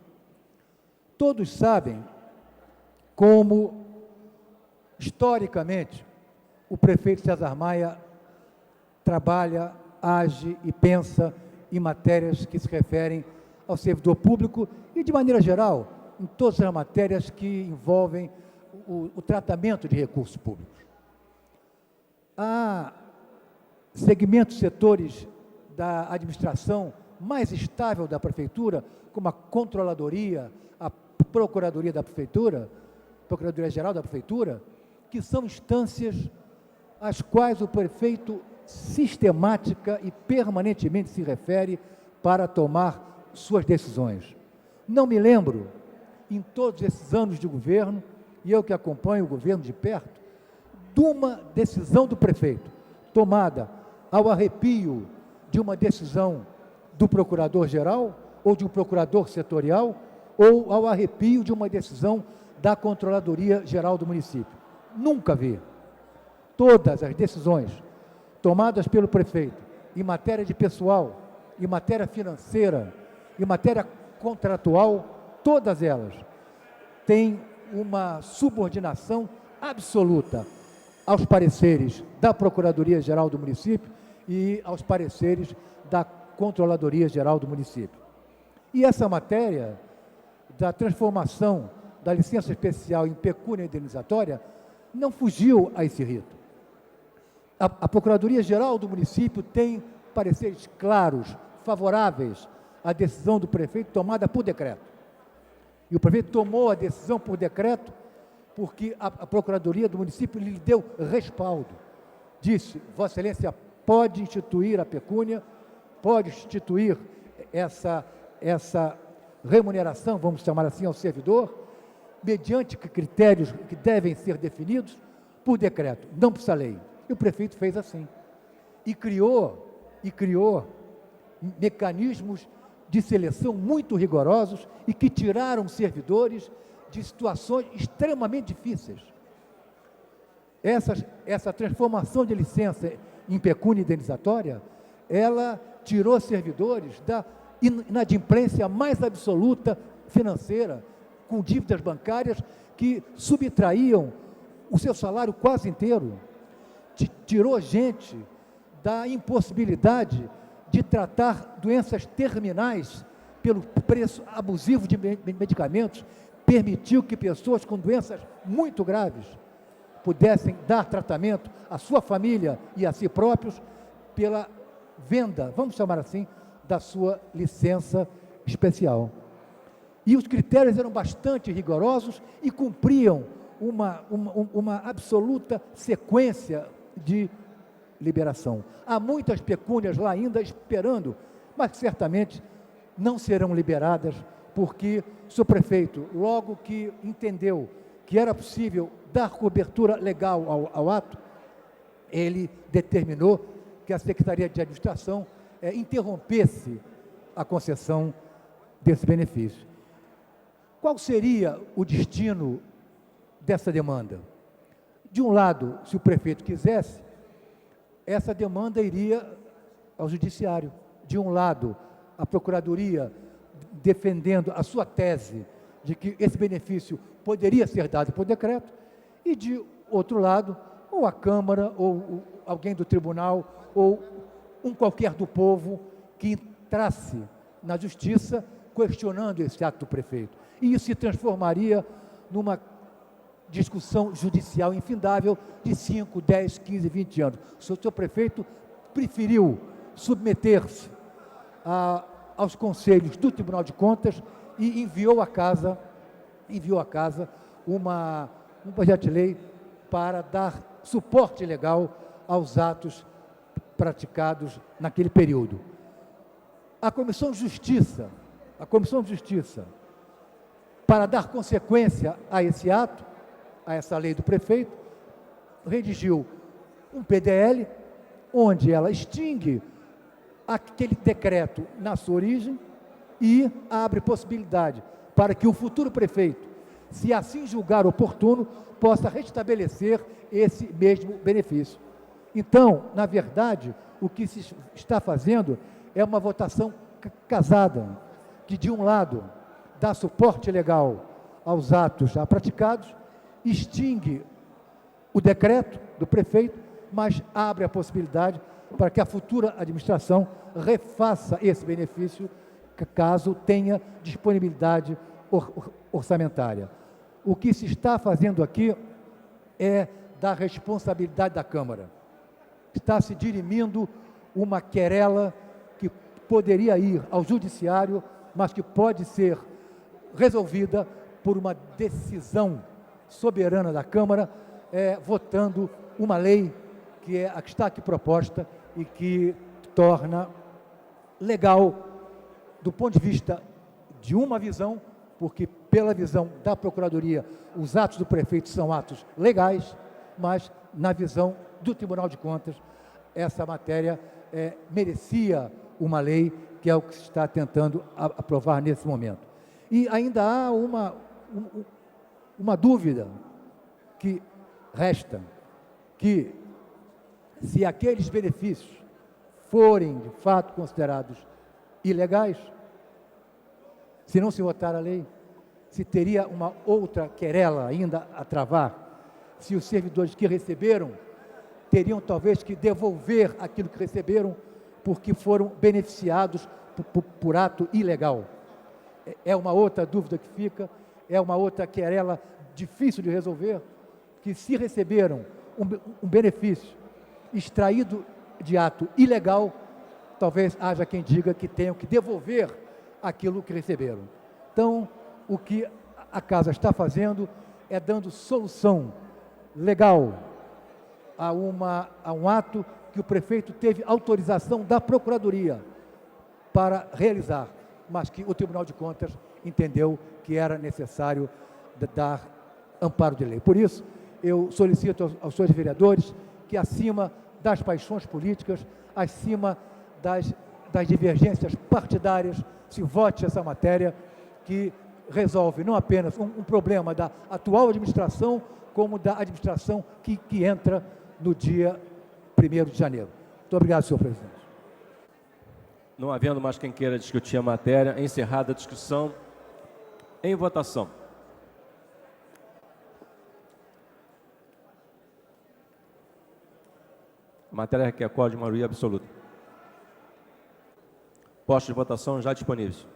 Todos sabem como, historicamente, o prefeito César Maia trabalha, age e pensa em matérias que se referem ao servidor público e, de maneira geral, em todas as matérias que envolvem o tratamento de recursos públicos. Há segmentos, setores da administração mais estável da Prefeitura, como a Controladoria, a Procuradoria da Prefeitura, Procuradoria-Geral da Prefeitura, que são instâncias às quais o prefeito sistemática e permanentemente se refere para tomar suas decisões. Não me lembro, em todos esses anos de governo, e eu que acompanho o governo de perto, de uma decisão do prefeito, tomada ao arrepio de uma decisão do procurador-geral, ou de um procurador setorial, ou ao arrepio de uma decisão da Controladoria-Geral do município. Nunca vi. Todas as decisões tomadas pelo prefeito em matéria de pessoal, em matéria financeira, em matéria contratual, todas elas têm uma subordinação absoluta aos pareceres da Procuradoria-Geral do município e aos pareceres da Controladoria-Geral do município. E essa matéria da transformação da licença especial em pecúnia indenizatória não fugiu a esse rito. A Procuradoria-Geral do município tem pareceres claros, favoráveis à decisão do prefeito tomada por decreto. E o prefeito tomou a decisão por decreto porque a Procuradoria do município lhe deu respaldo. Disse, Vossa Excelência pode instituir a pecúnia, pode instituir essa remuneração, vamos chamar assim, ao servidor, mediante critérios que devem ser definidos por decreto, não precisa lei. E o prefeito fez assim. E criou mecanismos de seleção muito rigorosos e que tiraram servidores de situações extremamente difíceis. Essa transformação de licença em pecúnia indenizatória, ela tirou servidores da inadimplência mais absoluta financeira, com dívidas bancárias que subtraíam o seu salário quase inteiro. Tirou gente da impossibilidade de tratar doenças terminais pelo preço abusivo de medicamentos, permitiu que pessoas com doenças muito graves pudessem dar tratamento à sua família e a si próprios pela venda, vamos chamar assim, da sua licença especial. E os critérios eram bastante rigorosos e cumpriam uma absoluta sequência de liberação. Há muitas pecúnias lá ainda esperando, mas certamente não serão liberadas, porque o seu prefeito, logo que entendeu que era possível dar cobertura legal ao ato, ele determinou que a Secretaria de Administração interrompesse a concessão desse benefício. Qual seria o destino dessa demanda? De um lado, se o prefeito quisesse, essa demanda iria ao judiciário. De um lado, a Procuradoria defendendo a sua tese de que esse benefício poderia ser dado por decreto, e de outro lado, ou a Câmara, ou alguém do tribunal, ou um qualquer do povo que entrasse na justiça questionando esse ato do prefeito. E isso se transformaria numa discussão judicial infindável de 5, 10, 15, 20 anos. O seu prefeito preferiu submeter-se aos conselhos do Tribunal de Contas e enviou à casa um projeto de lei para dar suporte legal aos atos praticados naquele período. A Comissão de Justiça, para dar consequência a esse ato, a essa lei do prefeito, redigiu um PDL, onde ela extingue aquele decreto na sua origem e abre possibilidade para que o futuro prefeito, se assim julgar oportuno, possa restabelecer esse mesmo benefício. Então, na verdade, o que se está fazendo é uma votação casada, que de um lado dá suporte legal aos atos já praticados, extingue o decreto do prefeito, mas abre a possibilidade para que a futura administração refaça esse benefício caso tenha disponibilidade orçamentária. O que se está fazendo aqui é da responsabilidade da Câmara. Está se dirimindo uma querela que poderia ir ao Judiciário, mas que pode ser resolvida por uma decisão soberana da Câmara, votando uma lei que é a que está aqui proposta e que torna legal, do ponto de vista de uma visão, porque pela visão da Procuradoria, os atos do prefeito são atos legais, mas na visão do Tribunal de Contas, essa matéria merecia uma lei, que é o que se está tentando aprovar nesse momento. E ainda há uma dúvida que resta, que se aqueles benefícios forem, de fato, considerados ilegais, se não se votar a lei, se teria uma outra querela ainda a travar, se os servidores que receberam teriam talvez que devolver aquilo que receberam porque foram beneficiados por ato ilegal. É uma outra dúvida que fica, é uma outra querela difícil de resolver, que se receberam um benefício extraído de ato ilegal, talvez haja quem diga que tenham que devolver aquilo que receberam. Então, o que a Casa está fazendo é dando solução legal a um ato que o prefeito teve autorização da Procuradoria para realizar, mas que o Tribunal de Contas entendeu que era necessário dar amparo de lei. Por isso, eu solicito aos senhores vereadores que, acima das paixões políticas, acima das divergências partidárias, se vote essa matéria que resolve não apenas um problema da atual administração, como da administração que entra no dia 1º de janeiro. Muito obrigado, senhor presidente. Não havendo mais quem queira discutir a matéria, encerrada a discussão, em votação. A matéria requer quórum de maioria absoluta. Postos de votação já disponíveis.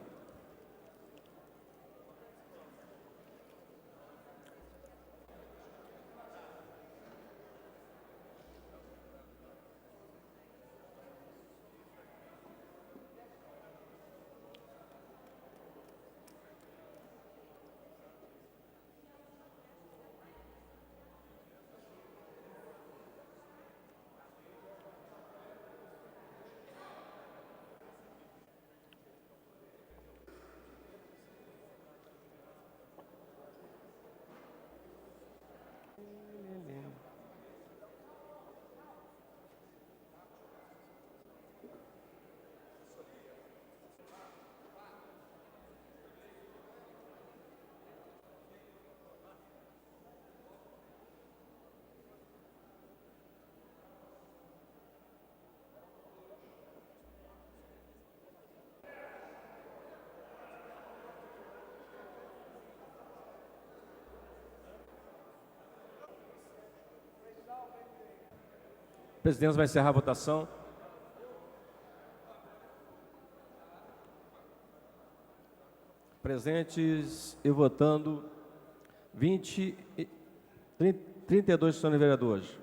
A presidência vai encerrar a votação. Presentes e votando 32 senhores vereadores.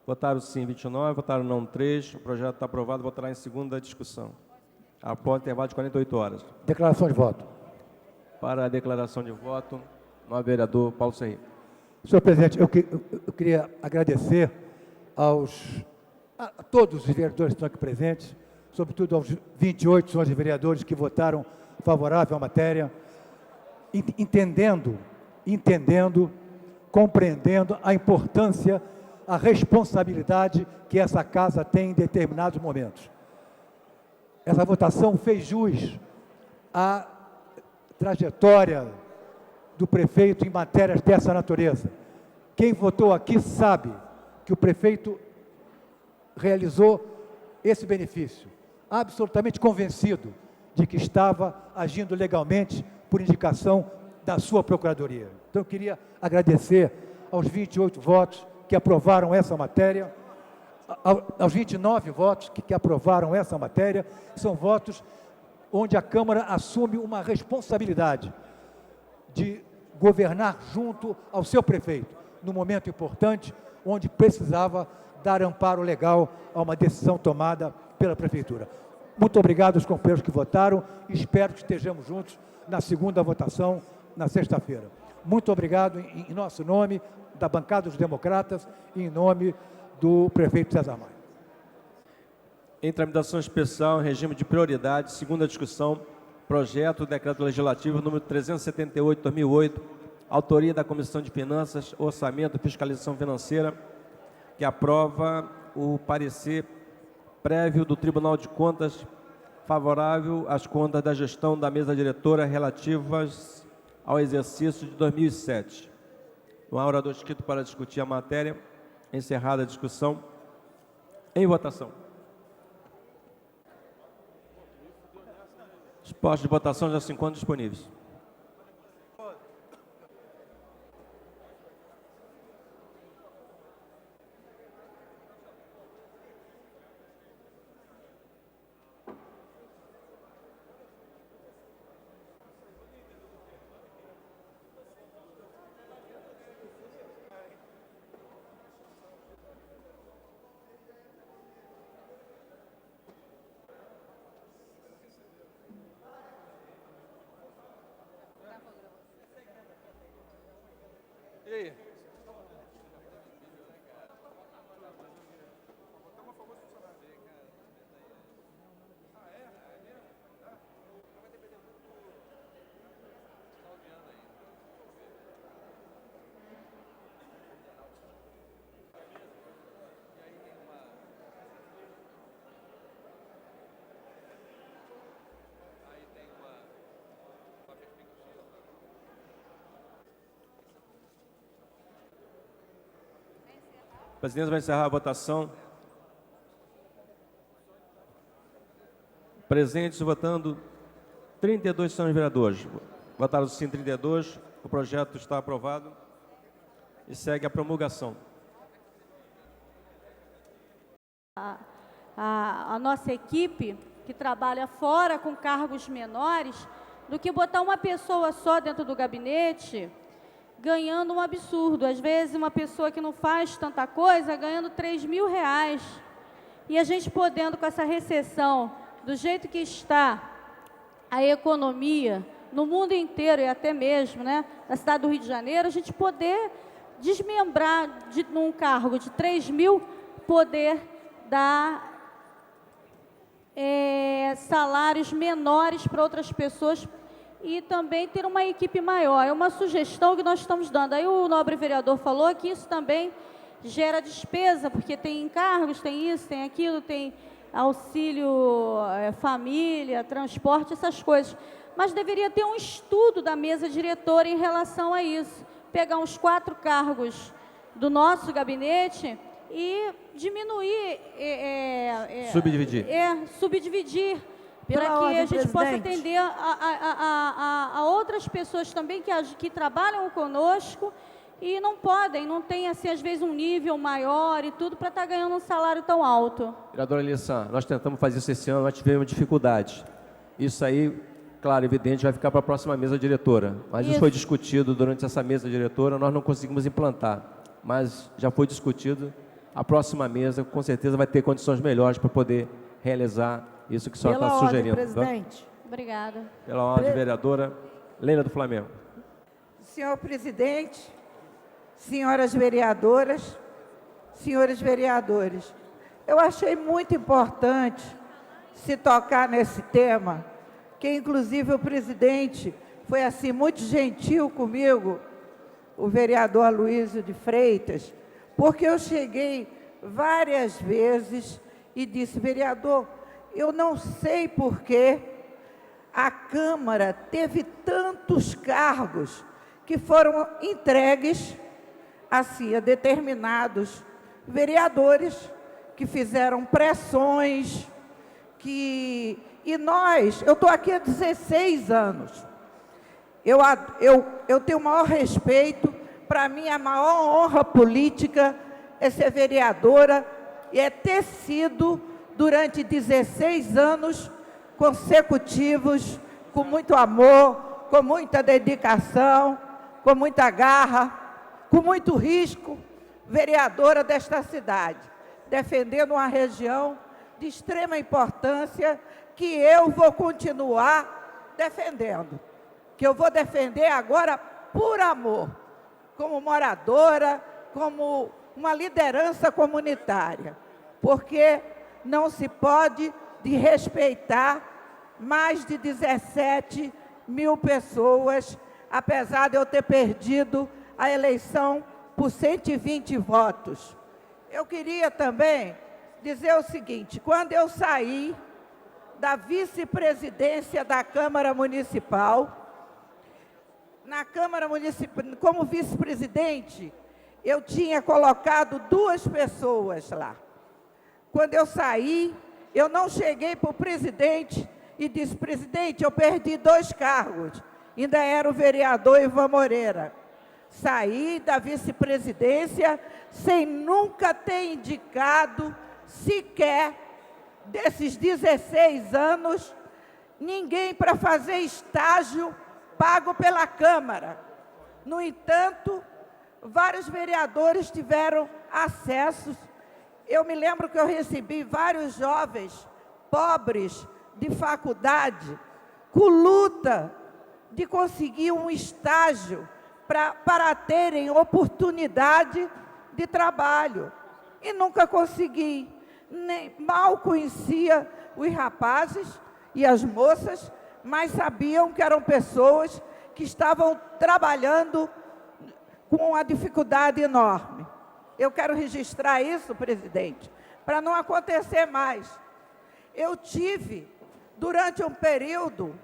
Votaram sim 29, votaram não 3. O projeto está aprovado, votará em segunda discussão. Após intervalo de 48 horas. Declaração de voto. Para a declaração de voto, o vereador Paulo Serri. Senhor presidente, eu queria agradecer a todos os vereadores que estão aqui presentes, sobretudo aos 28 senhores vereadores que votaram favorável à matéria, entendendo, compreendendo a importância, a responsabilidade que essa Casa tem em determinados momentos. Essa votação fez jus à trajetória do prefeito em matérias dessa natureza. Quem votou aqui sabe que o prefeito realizou esse benefício, absolutamente convencido de que estava agindo legalmente por indicação da sua Procuradoria. Então, eu queria agradecer aos 28 votos que aprovaram essa matéria, aos 29 votos que aprovaram essa matéria. São votos onde a Câmara assume uma responsabilidade de governar junto ao seu prefeito, num momento importante, onde precisava dar amparo legal a uma decisão tomada pela Prefeitura. Muito obrigado aos companheiros que votaram e espero que estejamos juntos na segunda votação, na sexta-feira. Muito obrigado em nosso nome, da bancada dos democratas e em nome do prefeito César Maia. Em tramitação especial, em regime de prioridade, segunda discussão, projeto do decreto legislativo número 378/2008, autoria da Comissão de Finanças, Orçamento e Fiscalização Financeira, que aprova o parecer prévio do Tribunal de Contas favorável às contas da gestão da mesa diretora relativas ao exercício de 2007. Não há orador inscrito para discutir a matéria. Encerrada a discussão. Em votação. Os postos de votação já se encontram disponíveis. O presidente vai encerrar a votação. Presentes votando 32 senhores vereadores. Votaram sim 32. O projeto está aprovado e segue a promulgação. A nossa equipe, que trabalha fora com cargos menores, do que botar uma pessoa só dentro do gabinete, ganhando um absurdo. Às vezes, uma pessoa que não faz tanta coisa, ganhando R$3.000. E a gente podendo, com essa recessão, do jeito que está a economia no mundo inteiro e até mesmo, né, na cidade do Rio de Janeiro, a gente poder desmembrar num cargo de 3.000, poder dar salários menores para outras pessoas e também ter uma equipe maior. É uma sugestão que nós estamos dando. Aí o nobre vereador falou que isso também gera despesa, porque tem encargos, tem isso, tem aquilo, tem auxílio família, transporte, essas coisas. Mas deveria ter um estudo da mesa diretora em relação a isso. Pegar uns 4 cargos do nosso gabinete e diminuir... subdividir. Subdividir, para que ordem, a gente possa presidente. atender a outras pessoas também que trabalham conosco e não podem, não tem, assim, às vezes, um nível maior e tudo para estar ganhando um salário tão alto. Vereadora Elissan, nós tentamos fazer isso esse ano, nós tivemos dificuldades. Isso aí, claro, evidente, vai ficar para a próxima mesa diretora. Mas isso foi discutido durante essa mesa diretora, nós não conseguimos implantar. Mas já foi discutido. A próxima mesa, com certeza, vai ter condições melhores para poder realizar isso que a senhora está sugerindo. Presidente. Obrigada. Pela ordem, vereadora Leila do Flamengo. Senhor presidente, senhoras vereadoras, senhores vereadores, eu achei muito importante se tocar nesse tema, que inclusive o presidente foi assim muito gentil comigo, o vereador Aloysio de Freitas, porque eu cheguei várias vezes e disse: vereador, eu não sei por que a Câmara teve tantos cargos que foram entregues assim a determinados vereadores que fizeram pressões, e eu estou aqui há 16 anos, eu tenho o maior respeito, para mim a maior honra política é ser vereadora e é ter sido, durante 16 anos, consecutivos, com muito amor, com muita dedicação, com muita garra, com muito risco, vereadora desta cidade, defendendo uma região de extrema importância que eu vou continuar defendendo, que eu vou defender agora por amor, como moradora, como uma liderança comunitária, porque não se pode desrespeitar mais de 17 mil pessoas, apesar de eu ter perdido a eleição por 120 votos. Eu queria também dizer o seguinte: quando eu saí da vice-presidência da Câmara Municipal, na Câmara Municipal, como vice-presidente, eu tinha colocado 2 pessoas lá. Quando eu saí, eu não cheguei para o presidente e disse: presidente, eu perdi 2 cargos. Ainda era o vereador Ivan Moreira. Saí da vice-presidência sem nunca ter indicado sequer, desses 16 anos, ninguém para fazer estágio pago pela Câmara. No entanto, vários vereadores tiveram acesso. Eu me lembro que eu recebi vários jovens pobres de faculdade com luta de conseguir um estágio para terem oportunidade de trabalho. E nunca consegui. Mal conhecia os rapazes e as moças, mas sabiam que eram pessoas que estavam trabalhando com uma dificuldade enorme. Eu quero registrar isso, presidente, para não acontecer mais. Eu tive, durante um período,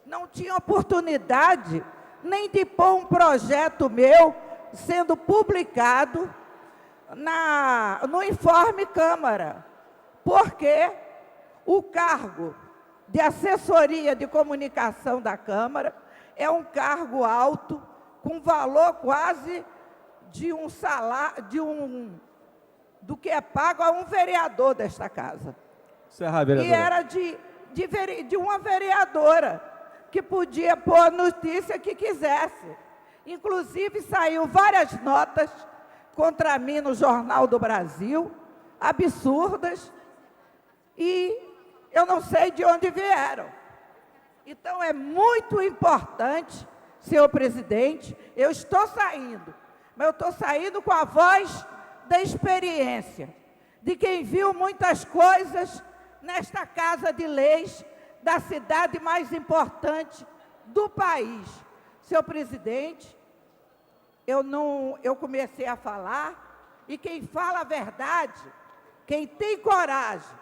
não tinha oportunidade nem de pôr um projeto meu sendo publicado no Informe Câmara, porque o cargo de assessoria de comunicação da Câmara é um cargo alto, com valor quase de um salário, do que é pago a um vereador desta casa. Encerrar, vereadora. E era de uma vereadora, que podia pôr a notícia que quisesse. Inclusive, saiu várias notas contra mim no Jornal do Brasil, absurdas, e eu não sei de onde vieram. Então, é muito importante, senhor presidente, eu estou saindo, mas eu estou saindo com a voz da experiência, de quem viu muitas coisas nesta Casa de Leis, da cidade mais importante do país. Senhor presidente, eu comecei a falar, e quem fala a verdade, quem tem coragem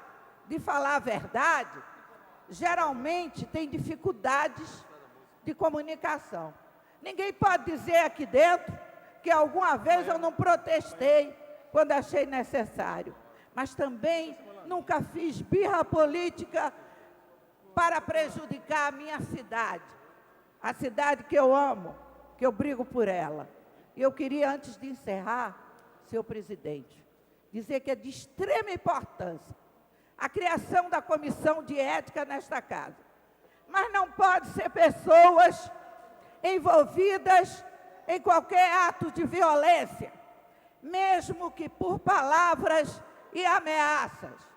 de falar a verdade, geralmente tem dificuldades de comunicação. Ninguém pode dizer aqui dentro que alguma vez eu não protestei quando achei necessário, mas também nunca fiz birra política para prejudicar a minha cidade, a cidade que eu amo, que eu brigo por ela. E eu queria, antes de encerrar, senhor presidente, dizer que é de extrema importância a criação da comissão de ética nesta casa. Mas não pode ser pessoas envolvidas em qualquer ato de violência, mesmo que por palavras e ameaças.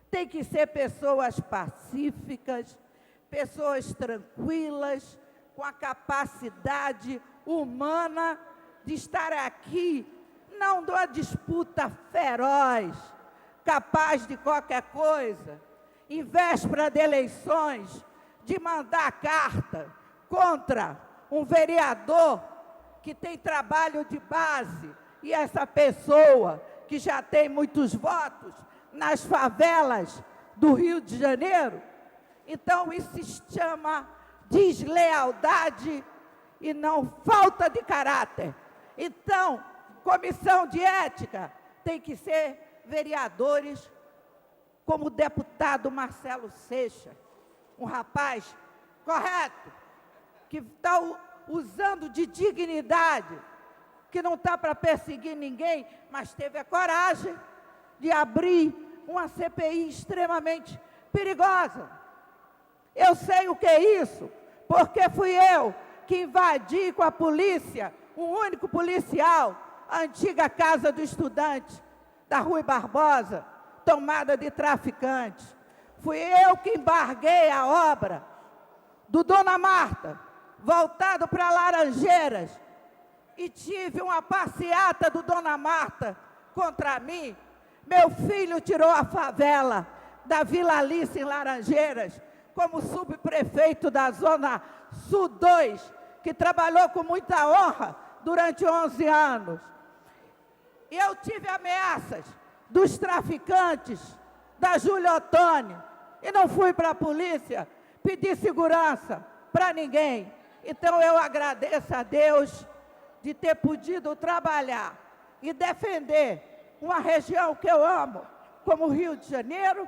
Tem que ser pessoas pacíficas, pessoas tranquilas, com a capacidade humana de estar aqui, não de uma disputa feroz, capaz de qualquer coisa, em véspera de eleições, de mandar carta contra um vereador que tem trabalho de base, e essa pessoa que já tem muitos votos nas favelas do Rio de Janeiro. Então, isso se chama deslealdade e não falta de caráter. Então, comissão de ética tem que ser vereadores como o deputado Marcelo Seixas, um rapaz correto, que está usando de dignidade, que não está para perseguir ninguém, mas teve a coragem de abrir uma CPI extremamente perigosa. Eu sei o que é isso, porque fui eu que invadi com a polícia, um único policial, a antiga Casa do Estudante, da Rui Barbosa, tomada de traficantes. Fui eu que embarguei a obra do Dona Marta, voltado para Laranjeiras, e tive uma passeata do Dona Marta contra mim. Meu filho tirou a favela da Vila Alice em Laranjeiras, como subprefeito da Zona Sul 2, que trabalhou com muita honra durante 11 anos. E eu tive ameaças dos traficantes, da Júlia Ottoni, e não fui para a polícia pedir segurança para ninguém. Então eu agradeço a Deus de ter podido trabalhar e defender uma região que eu amo, como o Rio de Janeiro,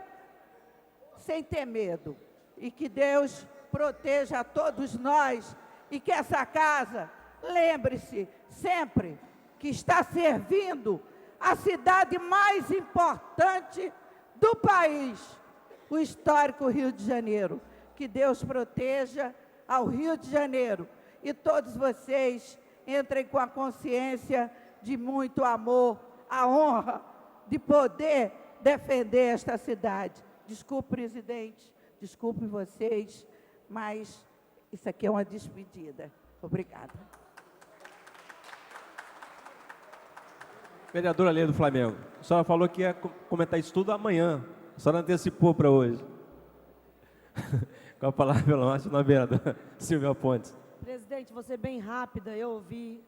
sem ter medo. E que Deus proteja a todos nós e que essa casa, lembre-se sempre que está servindo a cidade mais importante do país, o histórico Rio de Janeiro. Que Deus proteja ao Rio de Janeiro e todos vocês entrem com a consciência de muito amor, a honra de poder defender esta cidade. Desculpe, presidente, desculpe vocês, mas isso aqui é uma despedida. Obrigada. Vereadora Leila do Flamengo, a senhora falou que ia comentar isso tudo amanhã. A senhora antecipou para hoje. Com a palavra, pela nossa vereadora Silvia Pontes. Presidente, você bem rápida, eu ouvi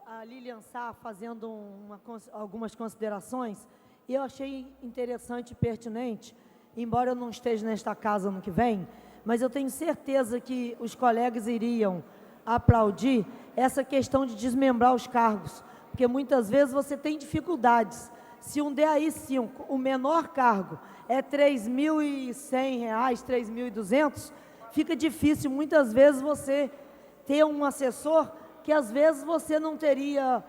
a Lilian Sá fazendo algumas considerações e eu achei interessante e pertinente, embora eu não esteja nesta casa ano que vem, mas eu tenho certeza que os colegas iriam aplaudir essa questão de desmembrar os cargos, porque muitas vezes você tem dificuldades. Se um DAI-5, o menor cargo, é R$ 3.100, R$ 3.200, fica difícil muitas vezes você ter um assessor que às vezes você não teria,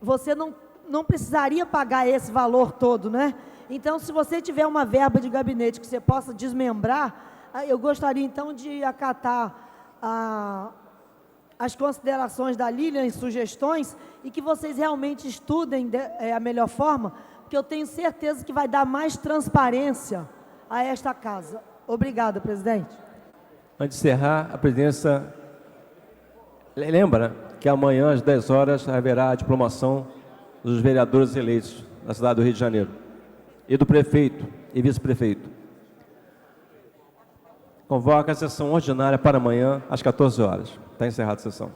você não precisaria pagar esse valor todo, né? Então, se você tiver uma verba de gabinete que você possa desmembrar, eu gostaria então de acatar as considerações da Lilian e sugestões e que vocês realmente estudem a melhor forma, porque eu tenho certeza que vai dar mais transparência a esta casa. Obrigada, presidente. Antes de encerrar, a presidência lembra que amanhã, às 10 horas, haverá a diplomação dos vereadores eleitos da cidade do Rio de Janeiro e do prefeito e vice-prefeito. Convoca a sessão ordinária para amanhã, às 14 horas. Está encerrada a sessão.